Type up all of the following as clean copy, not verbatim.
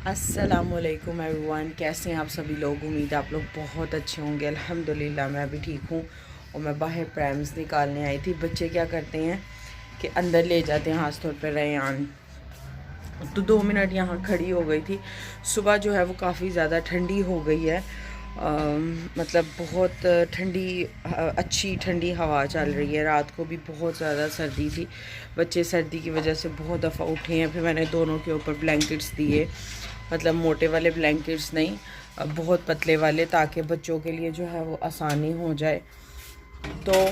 अस्सलामुअलैकुम एवरीवन, कैसे हैं आप सभी लोग। उम्मीद है आप लोग बहुत अच्छे होंगे। अल्हम्दुलिल्लाह मैं भी ठीक हूँ। और मैं बाहर प्रैम्स निकालने आई थी। बच्चे क्या करते हैं कि अंदर ले जाते हैं खास तौर पर रेयान। तो 2 मिनट यहाँ खड़ी हो गई थी। सुबह जो है वो काफ़ी ज़्यादा ठंडी हो गई है। मतलब बहुत ठंडी अच्छी ठंडी हवा चल रही है। रात को भी बहुत ज़्यादा सर्दी थी। बच्चे सर्दी की वजह से बहुत दफ़ा उठे हैं। फिर मैंने दोनों के ऊपर ब्लैंकेट्स दिए, मतलब मोटे वाले ब्लैंकेट्स नहीं, बहुत पतले वाले, ताकि बच्चों के लिए जो है वो आसानी हो जाए। तो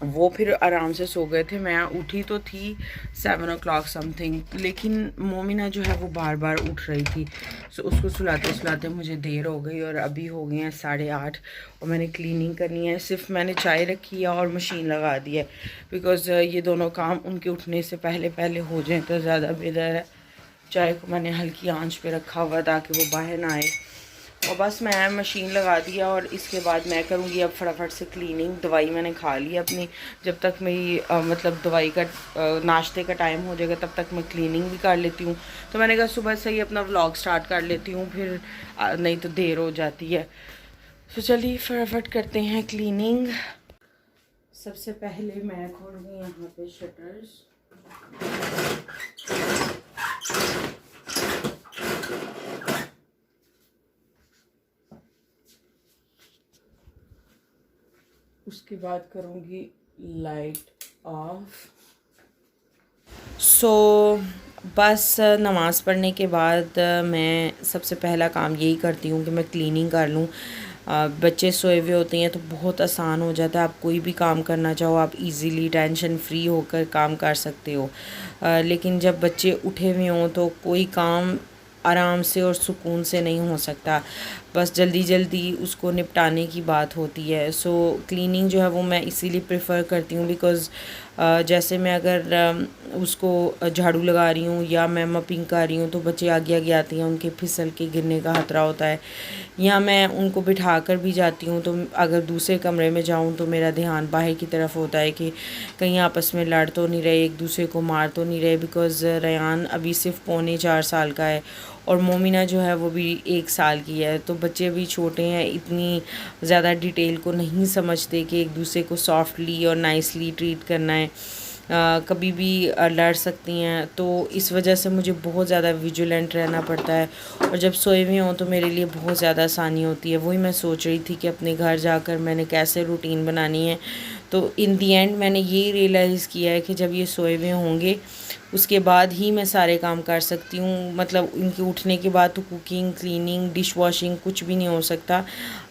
वो फिर आराम से सो गए थे। मैं उठी तो थी 7 o'clock समथिंग, लेकिन मोमिना जो है वो बार बार उठ रही थी। सो उसको सुलाते सुलाते मुझे देर हो गई और अभी हो गए हैं 8:30 और मैंने क्लीनिंग करनी है। सिर्फ मैंने चाय रखी है और मशीन लगा दी है, बिकॉज़ ये दोनों काम उनके उठने से पहले पहले हो जाएं तो ज़्यादा बेहतर है। चाय को मैंने हल्की आंच पे रखा हुआ ताकि वो बाहर ना आए। और बस मैं मशीन लगा दिया और इसके बाद मैं करूँगी अब फटाफट से क्लीनिंग। दवाई मैंने खा ली अपनी। जब तक मेरी मतलब दवाई का नाश्ते का टाइम हो जाएगा तब तक मैं क्लीनिंग भी कर लेती हूँ। तो मैंने कहा सुबह से ही अपना व्लॉग स्टार्ट कर लेती हूँ, फिर नहीं तो देर हो जाती है। तो चलिए फटाफट करते हैं क्लीनिंग। सबसे पहले मैं खोलूँगी यहाँ पे शटर्स। उसके बाद करूँगी लाइट ऑफ। बस नमाज़ पढ़ने के बाद मैं सबसे पहला काम यही करती हूँ कि मैं क्लीनिंग कर लूँ। बच्चे सोए हुए होते हैं तो बहुत आसान हो जाता है। आप कोई भी काम करना चाहो आप इजीली टेंशन फ्री होकर काम कर सकते हो। लेकिन जब बच्चे उठे हुए हों तो कोई काम आराम से और सुकून से नहीं हो सकता। बस जल्दी जल्दी उसको निपटाने की बात होती है। सो क्लीनिंग जो है वो मैं इसीलिए प्रेफर करती हूँ, बिकॉज़ जैसे मैं अगर उसको झाड़ू लगा रही हूँ या मैं मपिंग कर रही हूँ तो बच्चे आगे आगे आते हैं, उनके फिसल के गिरने का खतरा होता है। या मैं उनको बिठा कर भी जाती हूँ तो अगर दूसरे कमरे में जाऊँ तो मेरा ध्यान बाहर की तरफ होता है कि कहीं आपस में लड़ तो नहीं रहे, एक दूसरे को मार तो नहीं रहे। बिकॉज़ रेयान अभी सिर्फ 3.25 साल का है और मोमिना जो है वो भी 1 साल की है। तो बच्चे भी छोटे हैं, इतनी ज़्यादा डिटेल को नहीं समझते कि एक दूसरे को सॉफ्टली और नाइसली ट्रीट करना है। कभी भी लड़ सकती हैं। तो इस वजह से मुझे बहुत ज़्यादा विजिलेंट रहना पड़ता है। और जब सोए हुए हों तो मेरे लिए बहुत ज़्यादा आसानी होती है। वही मैं सोच रही थी कि अपने घर जाकर मैंने कैसे रूटीन बनानी है। तो इन दी एंड मैंने ये रियलाइज़ किया है कि जब ये सोए हुए होंगे उसके बाद ही मैं सारे काम कर सकती हूँ। मतलब इनके उठने के बाद तो कुकिंग, क्लीनिंग, डिश वॉशिंग कुछ भी नहीं हो सकता।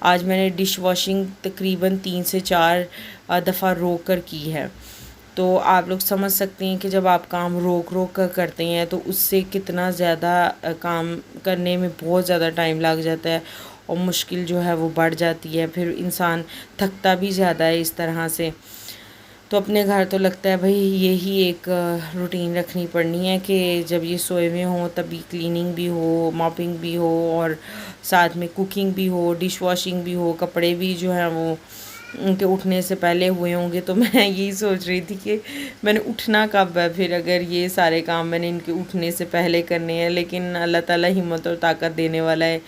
आज मैंने डिश वॉशिंग तकरीबन 3 से 4 दफ़ा रोक कर की है। तो आप लोग समझ सकते हैं कि जब आप काम रोक रोक कर करते हैं तो उससे कितना ज़्यादा काम करने में बहुत ज़्यादा टाइम लग जाता है और मुश्किल जो है वो बढ़ जाती है। फिर इंसान थकता भी ज़्यादा है इस तरह से। तो अपने घर तो लगता है भाई यही एक रूटीन रखनी पड़नी है कि जब ये सोए हुए हों तभी क्लीनिंग भी हो, मॉपिंग भी हो और साथ में कुकिंग भी हो, डिश वॉशिंग भी हो, कपड़े भी जो हैं वो उनके उठने से पहले हुए होंगे। तो मैं यही सोच रही थी कि मैंने उठना कब है फिर, अगर ये सारे काम मैंने इनके उठने से पहले करने हैं। लेकिन अल्लाह ताला हिम्मत और ताकत देने वाला है।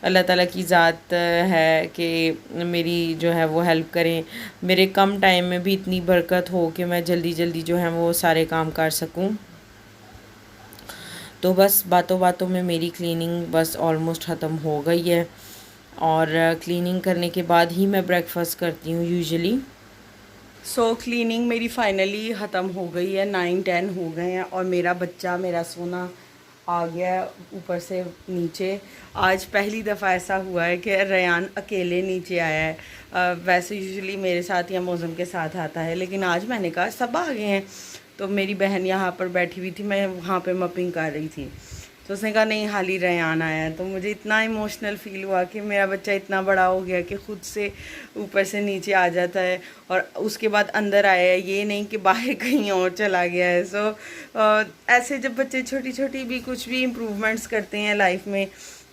अल्लाह ताला की ज़ात है कि मेरी जो है वो हेल्प करें, मेरे कम टाइम में भी इतनी बरकत हो कि मैं जल्दी जल्दी जो है वो सारे काम कर सकूं। तो बस बातों बातों में मेरी क्लीनिंग बस ऑलमोस्ट ख़त्म हो गई है और क्लीनिंग करने के बाद ही मैं ब्रेकफास्ट करती हूँ यूजुअली। क्लीनिंग मेरी फाइनली ख़त्म हो गई है। 9-10 हो गए हैं और मेरा बच्चा, मेरा सोना आ गया ऊपर से नीचे। आज पहली दफ़ा ऐसा हुआ है कि रेयान अकेले नीचे आया है। वैसे यूजुअली मेरे साथ या मौसम के साथ आता है, लेकिन आज मैंने कहा सब आ गए हैं। तो मेरी बहन यहाँ पर बैठी हुई थी, मैं वहाँ पे मपिंग कर रही थी, तो उसने कहा नहीं हाल ही रेयान आया है। तो मुझे इतना इमोशनल फ़ील हुआ कि मेरा बच्चा इतना बड़ा हो गया कि ख़ुद से ऊपर से नीचे आ जाता है और उसके बाद अंदर आया है, ये नहीं कि बाहर कहीं और चला गया है। ऐसे जब बच्चे छोटी छोटी भी कुछ भी इम्प्रूवमेंट्स करते हैं लाइफ में,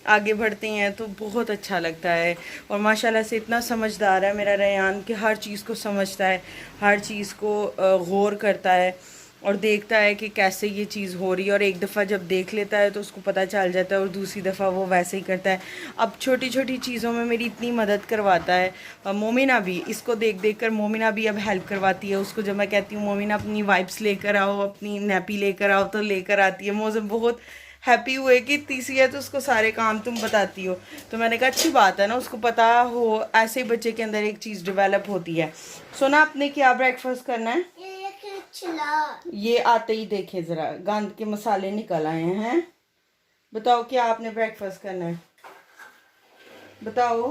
आगे बढ़ते हैं, तो बहुत अच्छा लगता है। और माशाल्लाह से इतना समझदार है मेरा रेयान कि हर चीज़ को समझता है, हर चीज़ को गौर करता है। और देखता है कि कैसे ये चीज़ हो रही है, और एक दफ़ा जब देख लेता है तो उसको पता चल जाता है और दूसरी दफ़ा वो वैसे ही करता है। अब छोटी छोटी चीज़ों में मेरी इतनी मदद करवाता है। मोमिना भी, इसको देख देख कर मोमिना भी अब हेल्प करवाती है उसको। जब मैं कहती हूँ मोमिना अपनी वाइप्स लेकर आओ, अपनी नैपी लेकर आओ, तो लेकर आती है। मौसम बहुत हैप्पी हुए कि तीसरी है तो उसको सारे काम तुम बताती हो। तो मैंने कहा अच्छी बात है ना, उसको पता हो, ऐसे ही बच्चे के अंदर एक चीज़ डेवलप होती है। सोना, आपने क्या ब्रेकफास्ट करना है? ये आते ही देखे जरा गंद के मसाले निकल आए हैं। बताओ क्या आपने ब्रेकफास्ट करना है, बताओ।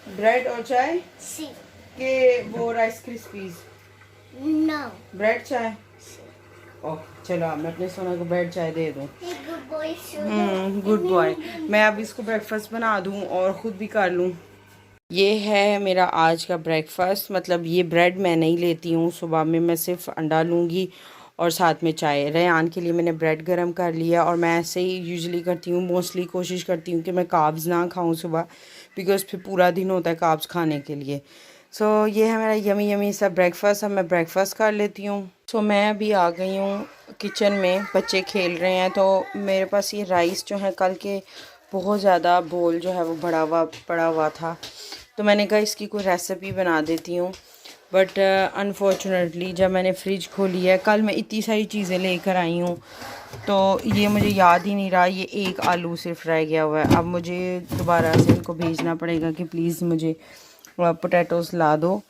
ब्रेड और चाय के वो राइस क्रिस्पीज। नो, ब्रेड चाय। ओह चलो, अब मैं अपने सोना को ब्रेड चाय दे दूँ। Good boy. मैं अब इसको ब्रेकफास्ट बना दूँ और ख़ुद भी कर लूँ। ये है मेरा आज का ब्रेकफास्ट। मतलब ये ब्रेड मैं नहीं लेती हूँ, सुबह में मैं सिर्फ अंडा लूँगी और साथ में चाय। रेयान के लिए मैंने ब्रेड गरम कर लिया, और मैं ऐसे ही यूजुअली करती हूँ, मोस्टली कोशिश करती हूँ कि मैं कार्ब्स ना खाऊँ सुबह, बिकॉज़ फिर पूरा दिन होता है कार्ब्स खाने के लिए। सो ये है मेरा यमी यमी सा ब्रेकफास्ट। अब मैं ब्रेकफास्ट कर लेती हूँ। सो मैं अभी आ गई हूँ किचन में, बच्चे खेल रहे हैं, तो मेरे पास ये राइस जो है कल के बहुत ज़्यादा बोल जो है वो पड़ा हुआ था, तो मैंने कहा इसकी कोई रेसिपी बना देती हूँ। बट अनफॉर्चुनेटली जब मैंने फ्रिज खोली है, कल मैं इतनी सारी चीज़ें लेकर आई हूँ, तो ये मुझे याद ही नहीं रहा, ये एक आलू सिर्फ रह गया हुआ है। अब मुझे दोबारा से इनको भेजना पड़ेगा कि प्लीज़ मुझे पोटैटोज़ ला दो।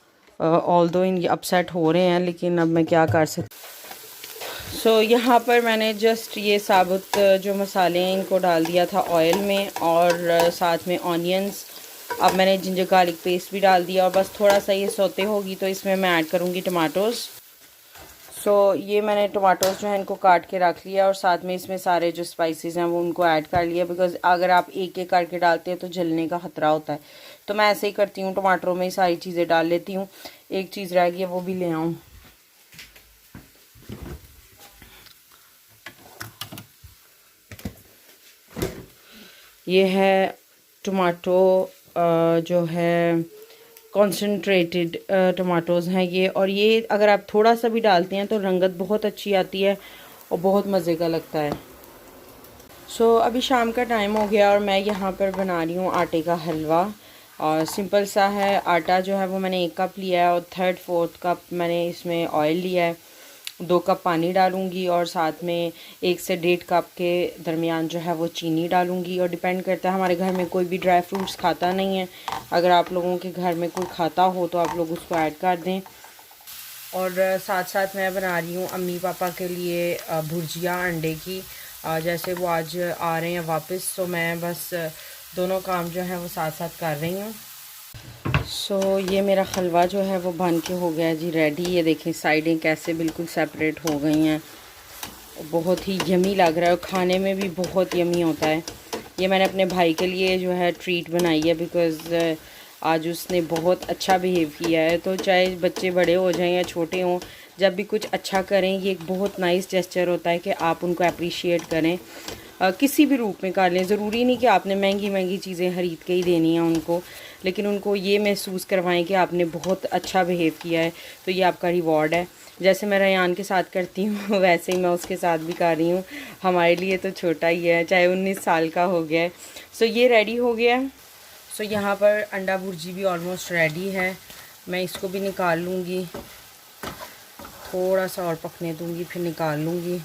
ऑल दो ये अपसेट हो रहे हैं, लेकिन अब मैं क्या कर सकती। सो यहाँ पर मैंने जस्ट ये साबुत जो मसाले हैं इनको डाल दिया था ऑयल में, और साथ में ऑनियंस। अब मैंने जिंजर गार्लिक पेस्ट भी डाल दिया, और बस थोड़ा सा ये सौते होगी तो इसमें मैं ऐड करूँगी टमाटोज़। सो ये मैंने टमाटोज़ जो है इनको काट के रख लिया, और साथ में इसमें सारे जो स्पाइसेस हैं वो उनको ऐड कर लिया, बिकॉज़ अगर आप एक एक करके डालते हैं तो जलने का ख़तरा होता है। तो मैं ऐसे ही करती हूँ, टमाटरों में ही सारी चीज़ें डाल लेती हूँ। एक चीज़ रह गई है, वो भी ले आऊँ। ये है टमाटो जो है कॉन्सनट्रेटेड टमाटोज़ हैं ये, और ये अगर आप थोड़ा सा भी डालते हैं तो रंगत बहुत अच्छी आती है और बहुत मज़े का लगता है। सो अभी शाम का टाइम हो गया, और मैं यहाँ पर बना रही हूँ आटे का हलवा। और सिंपल सा है। आटा जो है वो मैंने 1 कप लिया है, और 3/4 कप मैंने इसमें ऑयल लिया है। 2 कप पानी डालूंगी, और साथ में 1 से 1.5 कप के दरमियान जो है वो चीनी डालूंगी। और डिपेंड करता है, हमारे घर में कोई भी ड्राई फ्रूट्स खाता नहीं है। अगर आप लोगों के घर में कोई खाता हो तो आप लोग उसको ऐड कर दें। और साथ साथ मैं बना रही हूँ अम्मी पापा के लिए भुर्जिया अंडे की। जैसे वो आज आ रहे हैं वापस, तो मैं बस दोनों काम जो है वो साथ साथ कर रही हूँ। सो ये मेरा हलवा जो है वो बन के हो गया है जी रेडी। ये देखें साइडें कैसे बिल्कुल सेपरेट हो गई हैं, बहुत ही यमी लग रहा है, और खाने में भी बहुत यमी होता है। ये मैंने अपने भाई के लिए जो है ट्रीट बनाई है, बिकॉज़ आज उसने बहुत अच्छा बिहेव किया है। तो चाहे बच्चे बड़े हो जाएं या छोटे हों, जब भी कुछ अच्छा करें, ये एक बहुत नाइस जेस्चर होता है कि आप उनको अप्रिशिएट करें। किसी भी रूप में कर लें, ज़रूरी नहीं कि आपने महंगी महंगी चीज़ें ख़रीद के ही देनी हैं उनको, लेकिन उनको ये महसूस करवाएं कि आपने बहुत अच्छा बिहेव किया है, तो ये आपका रिवॉर्ड है। जैसे मैं रेयान के साथ करती हूँ वैसे ही मैं उसके साथ भी कर रही हूँ। हमारे लिए तो छोटा ही है, चाहे 19 साल का हो गया है। सो ये रेडी हो गया है। सो यहाँ पर अंडा भुर्जी भी ऑलमोस्ट रेडी है। मैं इसको भी निकाल लूँगी, थोड़ा सा और पकने दूँगी, फिर निकाल लूँगी।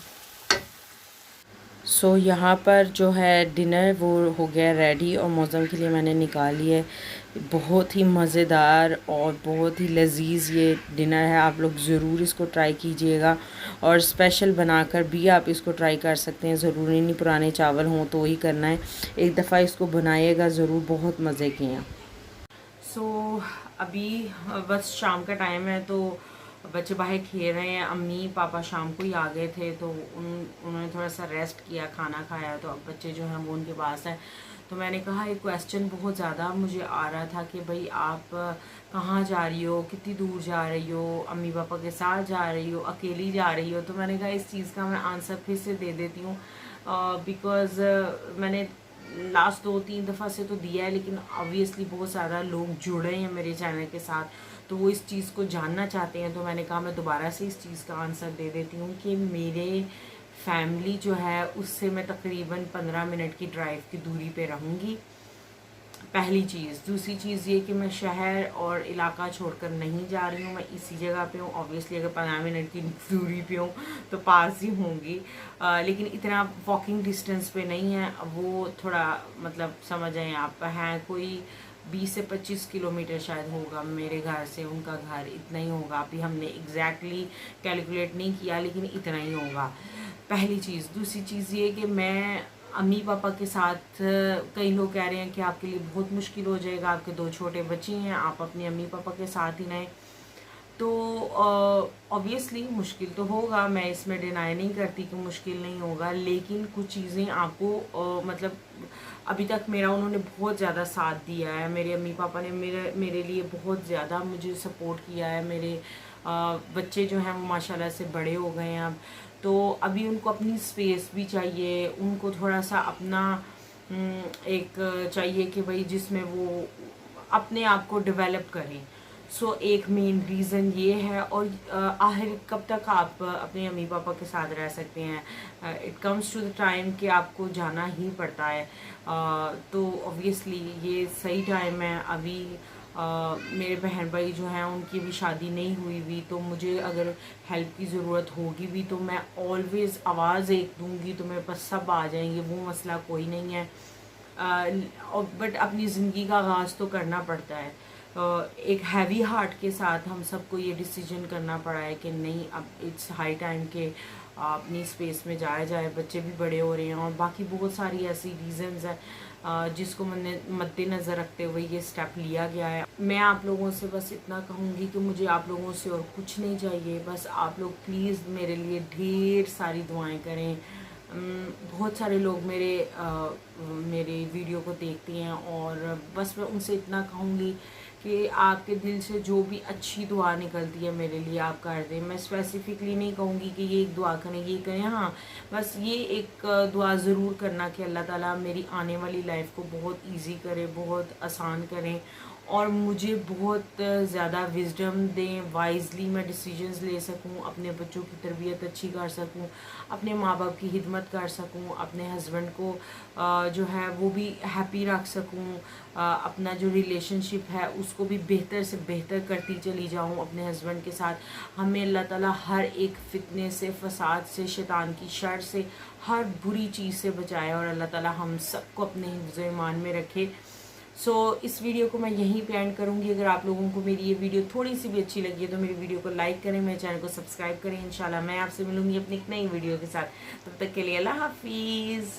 सो यहाँ पर जो है डिनर वो हो गया रेडी, और मौसम के लिए मैंने निकाल लिया है। बहुत ही मज़ेदार और बहुत ही लजीज ये डिनर है। आप लोग ज़रूर इसको ट्राई कीजिएगा, और स्पेशल बनाकर भी आप इसको ट्राई कर सकते हैं। ज़रूरी नहीं पुराने चावल हों तो ही करना है, एक दफ़ा इसको बनाइएगा ज़रूर, बहुत मज़े के हैं। सो अभी बस शाम का टाइम है, तो बच्चे बाहर खेल रहे हैं। अम्मी पापा शाम को ही आ गए थे, तो उन्होंने थोड़ा सा रेस्ट किया, खाना खाया, तो अब बच्चे जो हैं वो उनके पास हैं। तो मैंने कहा एक क्वेश्चन बहुत ज़्यादा मुझे आ रहा था कि भाई आप कहाँ जा रही हो, कितनी दूर जा रही हो, अम्मी पापा के साथ जा रही हो, अकेली जा रही हो। तो मैंने कहा इस चीज़ का मैं आंसर फिर से दे देती हूँ, बिकॉज़ मैंने लास्ट 2-3 दफ़ा से तो दिया है, लेकिन ऑब्वियसली बहुत ज़्यादा लोग जुड़े हैं मेरे चैनल के साथ, तो वो इस चीज़ को जानना चाहते हैं। तो मैंने कहा मैं दोबारा से इस चीज़ का आंसर दे देती हूँ कि मेरे फैमिली जो है उससे मैं तकरीबन 15 मिनट की ड्राइव की दूरी पे रहूँगी, पहली चीज़। दूसरी चीज़ ये कि मैं शहर और इलाका छोड़कर नहीं जा रही हूँ, मैं इसी जगह पे हूँ। ऑब्वियसली अगर 15 मिनट की दूरी पे हूँ तो पास ही होंगी, लेकिन इतना वॉकिंग डिस्टेंस पे नहीं है। वो थोड़ा मतलब समझ आए आप, हैं कोई 20 से 25 किलोमीटर शायद होगा मेरे घर से उनका घर, इतना ही होगा। अभी हमने एग्जैक्टली कैलकुलेट नहीं किया, लेकिन इतना ही होगा, पहली चीज़। दूसरी चीज़ ये कि मैं अम्मी पापा के साथ, कई लोग कह रहे हैं कि आपके लिए बहुत मुश्किल हो जाएगा, आपके 2 छोटे बच्चे हैं, आप अपनी अम्मी पापा के साथ ही रहें। तो ऑब्वियसली मुश्किल तो होगा, मैं इसमें डिनाई नहीं करती कि मुश्किल नहीं होगा, लेकिन कुछ चीज़ें आपको मतलब अभी तक मेरा उन्होंने बहुत ज़्यादा साथ दिया है। मेरे अम्मी पापा ने मेरे लिए बहुत ज़्यादा मुझे सपोर्ट किया है। मेरे बच्चे जो हैं वो माशाल्लाह से बड़े हो गए हैं अब, तो अभी उनको अपनी स्पेस भी चाहिए, उनको थोड़ा सा अपना एक चाहिए कि भाई जिसमें वो अपने आप को डेवलप करें। सो एक मेन रीज़न ये है। और आखिर कब तक आप अपने अम्मी पापा के साथ रह सकते हैं, it comes to the time कि आपको जाना ही पड़ता है। तो ऑब्वियसली ये सही टाइम है अभी। मेरे बहन भाई जो हैं उनकी भी शादी नहीं हुई भी, तो मुझे अगर हेल्प की ज़रूरत होगी भी तो मैं ऑलवेज़ आवाज़ एक दूंगी तो मेरे पास सब आ जाएंगे, वो मसला कोई नहीं है। बट अपनी ज़िंदगी का आगाज़ तो करना पड़ता है। एक हैवी हार्ट के साथ हम सबको ये डिसीजन करना पड़ा है कि नहीं, अब इट्स हाई टाइम के अपनी स्पेस में जाया जाए। बच्चे भी बड़े हो रहे हैं और बाकी बहुत सारी ऐसी रीज़न्स हैं जिसको मैंने मद्देनज़र रखते हुए ये स्टेप लिया गया है। मैं आप लोगों से बस इतना कहूँगी कि मुझे आप लोगों से और कुछ नहीं चाहिए, बस आप लोग प्लीज़ मेरे लिए ढेर सारी दुआएं करें। बहुत सारे लोग मेरे वीडियो को देखते हैं और बस मैं उनसे इतना कहूँगी कि आपके दिल से जो भी अच्छी दुआ निकलती है मेरे लिए आप कर दें। मैं स्पेसिफिकली नहीं कहूँगी कि ये एक दुआ करें, ये करें, हाँ बस ये एक दुआ ज़रूर करना कि अल्लाह ताला मेरी आने वाली लाइफ को बहुत इजी करे, बहुत आसान करें और मुझे बहुत ज़्यादा विजडम दें, वाइजली मैं डिसीजंस ले सकूं, अपने बच्चों की तरबियत अच्छी कर सकूं, अपने माँ बाप की खिदमत कर सकूं, अपने हस्बैंड को जो है वो भी हैप्पी रख सकूं, अपना जो रिलेशनशिप है उसको भी बेहतर से बेहतर करती चली जाऊं अपने हस्बैंड के साथ। हमें अल्लाह ताला हर एक फितने से, फसाद से, शैतान की शर से, हर बुरी चीज़ से बचाए और अल्लाह ताला हम सबको अपने हिफ्ज़ ईमान में रखे। इस वीडियो को मैं यहीं पे एंड करूँगी। अगर आप लोगों को मेरी ये वीडियो थोड़ी सी भी अच्छी लगी है तो मेरी वीडियो को लाइक करें, मेरे चैनल को सब्सक्राइब करें। इंशाल्लाह मैं आपसे मिलूँगी अपनी एक नई वीडियो के साथ। तब तक के लिए अल्लाह हाफिज़।